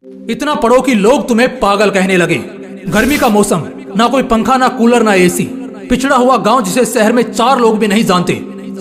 इतना पढ़ो कि लोग तुम्हें पागल कहने लगे। गर्मी का मौसम, ना कोई पंखा, ना कूलर, ना एसी। पिछड़ा हुआ गांव जिसे शहर में 4 लोग भी नहीं जानते।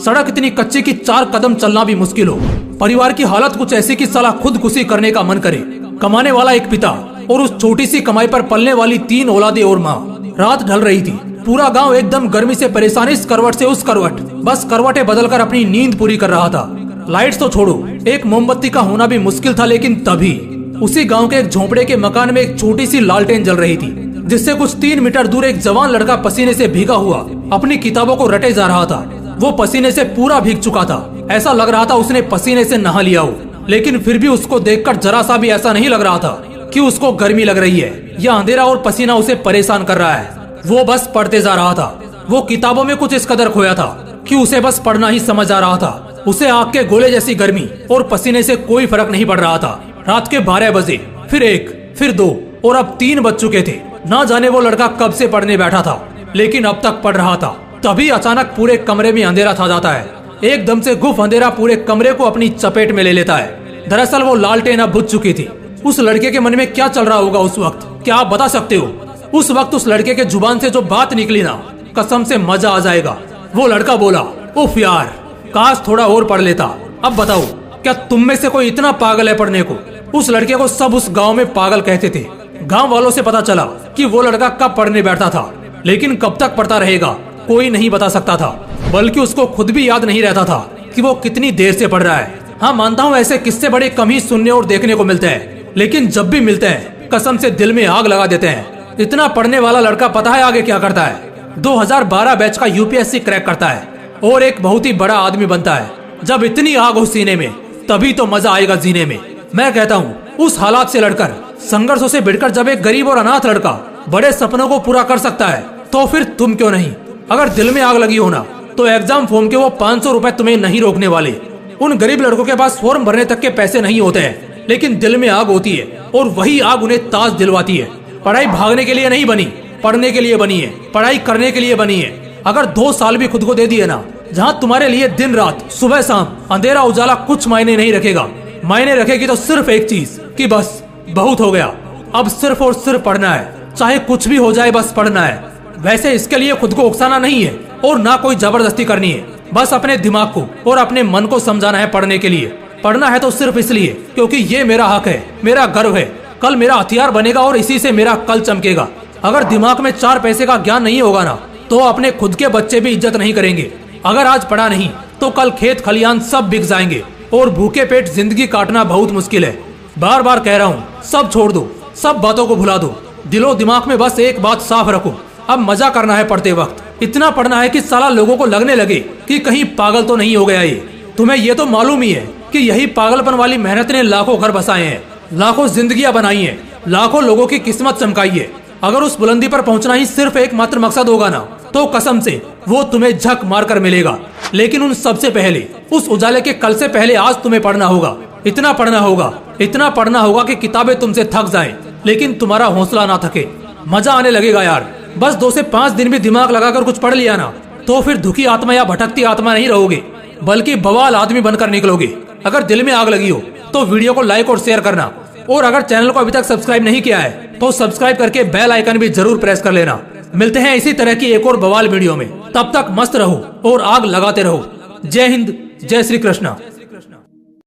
सड़क इतनी कच्ची कि 4 कदम चलना भी मुश्किल हो। परिवार की हालत कुछ ऐसी कि साला खुदकुशी करने का मन करे। कमाने वाला एक पिता और उस छोटी सी कमाई पर पलने वाली 3 औलादें और माँ। रात ढल रही थी। पूरा गांव एकदम गर्मी से परेशान, इस करवट से उस करवट, बस करवटें बदलकर अपनी नींद पूरी कर रहा था। लाइट्स तो छोड़ो, एक मोमबत्ती का होना भी मुश्किल था। लेकिन तभी उसी गांव के एक झोंपड़े के मकान में एक छोटी सी लालटेन जल रही थी, जिससे कुछ 3 मीटर दूर एक जवान लड़का पसीने से भीगा हुआ अपनी किताबों को रटे जा रहा था। वो पसीने से पूरा भीग चुका था। ऐसा लग रहा था उसने पसीने से नहा लिया हो। लेकिन फिर भी उसको देखकर जरा सा भी ऐसा नहीं लग रहा था कि उसको गर्मी लग रही है या अंधेरा और पसीना उसे परेशान कर रहा है। वो बस पढ़ते जा रहा था। वो किताबों में कुछ इस कदर खोया था कि उसे बस पढ़ना ही समझ आ रहा था। उसे आग के गोले जैसी गर्मी और पसीने से कोई फर्क नहीं पड़ रहा था। रात के 12 बजे, फिर 1, फिर 2 और अब 3 बज चुके थे। ना जाने वो लड़का कब से पढ़ने बैठा था, लेकिन अब तक पढ़ रहा था। तभी अचानक पूरे कमरे में अंधेरा छा जाता है। एकदम से गुफ अंधेरा पूरे कमरे को अपनी चपेट में ले लेता है। दरअसल वो लालटेन अब बुझ चुकी थी। उस लड़के के मन में क्या चल रहा होगा उस वक्त, क्या आप बता सकते हो? उस वक्त उस लड़के के जुबान से जो बात निकली ना, कसम से मजा आ जाएगा। वो लड़का बोला, उफ यार, काश थोड़ा और पढ़ लेता। अब बताओ, क्या तुम में से कोई इतना पागल है पढ़ने को? उस लड़के को सब उस गांव में पागल कहते थे। गांव वालों से पता चला कि वो लड़का कब पढ़ने बैठता था, लेकिन कब तक पढ़ता रहेगा कोई नहीं बता सकता था। बल्कि उसको खुद भी याद नहीं रहता था कि वो कितनी देर से पढ़ रहा है। हाँ, मानता हूँ ऐसे किस्से बड़े कम ही सुनने और देखने को मिलते हैं, लेकिन जब भी मिलते हैं कसम से दिल में आग लगा देते हैं। इतना पढ़ने वाला लड़का पता है आगे क्या करता है? 2012 बैच का यूपीएससी क्रैक करता है और एक बहुत ही बड़ा आदमी बनता है। जब इतनी आग हो सीने में, तभी तो मजा आएगा जीने में। मैं कहता हूँ उस हालात से लड़कर, संघर्षों से भिड़कर जब एक गरीब और अनाथ लड़का बड़े सपनों को पूरा कर सकता है, तो फिर तुम क्यों नहीं? अगर दिल में आग लगी हो ना, तो एग्जाम फॉर्म के वो 500 रुपए तुम्हें नहीं रोकने वाले। उन गरीब लड़कों के पास फॉर्म भरने तक के पैसे नहीं होते हैं, लेकिन दिल में आग होती है और वही आग उन्हें ताज दिलवाती है। पढ़ाई भागने के लिए नहीं बनी, पढ़ने के लिए बनी है। पढ़ाई करने के लिए बनी है। अगर 2 साल भी खुद को दे दिए ना, जहाँ तुम्हारे लिए दिन रात, सुबह शाम, अंधेरा उजाला कुछ मायने नहीं रखेगा। मायने रखेगी तो सिर्फ एक चीज कि बस बहुत हो गया, अब सिर्फ और सिर्फ पढ़ना है। चाहे कुछ भी हो जाए, बस पढ़ना है। वैसे इसके लिए खुद को उकसाना नहीं है और ना कोई जबरदस्ती करनी है। बस अपने दिमाग को और अपने मन को समझाना है पढ़ने के लिए। पढ़ना है तो सिर्फ इसलिए क्योंकि ये मेरा हक है, मेरा गर्व है। कल मेरा हथियार बनेगा और इसी से मेरा कल चमकेगा। अगर दिमाग में 4 पैसे का ज्ञान नहीं होगा ना, तो अपने खुद के बच्चे भी इज्जत नहीं करेंगे। अगर आज पढ़ा नहीं तो कल खेत खलियान सब बिक जाएंगे और भूखे पेट जिंदगी काटना बहुत मुश्किल है। बार बार कह रहा हूँ, सब छोड़ दो, सब बातों को भुला दो। दिलो दिमाग में बस एक बात साफ रखो, अब मजा करना है पढ़ते वक्त। इतना पढ़ना है कि साला लोगों को लगने लगे कि कहीं पागल तो नहीं हो गया ये। तुम्हें ये तो मालूम ही है कि यही पागलपन वाली मेहनत ने लाखों घर बसाए हैं, लाखों जिंदगियां बनाई हैं, लाखों लोगों की किस्मत चमकाई है। अगर उस बुलंदी पर पहुंचना ही सिर्फ एकमात्र मकसद होगा ना, तो कसम से वो तुम्हें झक मार कर मिलेगा। लेकिन उन सबसे पहले, उस उजाले के कल से पहले आज तुम्हें पढ़ना होगा। इतना पढ़ना होगा, इतना पढ़ना होगा कि किताबें तुमसे थक जाएं, लेकिन तुम्हारा हौसला ना थके। मजा आने लगेगा यार। बस 2 से 5 दिन भी दिमाग लगाकर कुछ पढ़ लिया ना, तो फिर दुखी आत्मा या भटकती आत्मा नहीं रहोगे, बल्कि बवाल आदमी बनकर निकलोगे। अगर दिल में आग लगी हो तो वीडियो को लाइक और शेयर करना, और अगर चैनल को अभी तक सब्सक्राइब नहीं किया है तो सब्सक्राइब करके बेल आइकन भी जरूर प्रेस कर लेना। मिलते हैं इसी तरह की एक और बवाल वीडियो में। तब तक मस्त रहो और आग लगाते रहो। जय हिंद, जय श्री कृष्णा।